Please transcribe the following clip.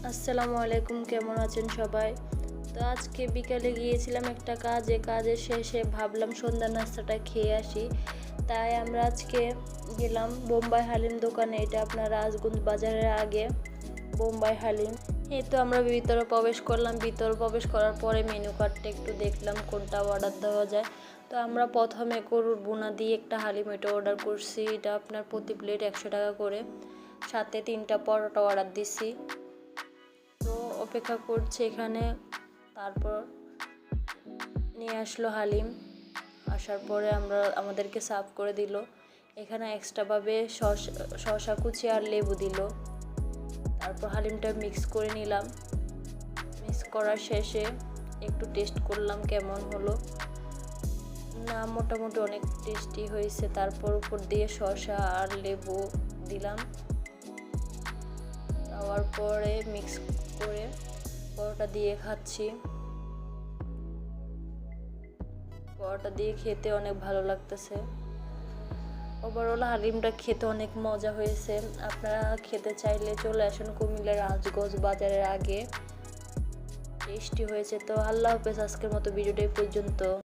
আসসালামু আলাইকুম, কেমন আছেন সবাই? তো আজকে বিকালে গিয়েছিলাম একটা কাজের শেষে ভাবলাম সন্ধ্যা নাস্তাটা খেয়ে আসি। তাই আমরা আজকে গেলাম বোম্বাই হালিম দোকানে। এটা আপনার রাজগঞ্জ বাজারের আগে বোম্বাই হালিম। এই তো আমরা ভিতরে প্রবেশ করলাম। ভিতরে প্রবেশ করার পরে মেনু কার্ডটা একটু দেখলাম কোনটা অর্ডার দেওয়া যায়। তো আমরা প্রথমে গরুর বুনা দিয়ে একটা হালিম এটা অর্ডার করছি। এটা আপনার প্রতি প্লেট 100 টাকা করে, সাথে 3টা পরোটা অর্ডার দিছি। তো অপেক্ষা করছে এখানে। তারপর নিয়ে আসলো হালিম। আসার পরে আমাদেরকে সার্ভ করে দিল। এখানে এক্সট্রাভাবে শসা কুচি আর লেবু দিল। তারপর হালিমটা মিক্স করে নিলাম। মিক্স করার শেষে একটু টেস্ট করলাম কেমন হলো। না, মোটামুটি অনেক টেস্টি হয়েছে। তারপর উপর দিয়ে শসা আর লেবু দিলাম। দেওয়ার পরে মিক্স করে পরোটা দিয়ে খাচ্ছি। পরোটা দিয়ে খেতে অনেক ভালো লাগতেছে। ওভারঅল হালিমটা খেতে অনেক মজা হয়েছে। আপনারা খেতে চাইলে চলে আসুন কুমিল্লার রাজগঞ্জ বাজারের আগে। টেস্টি হয়েছে। তো আল্লাহ হাফেজ, আজকের মতো ভিডিওটা এই পর্যন্ত।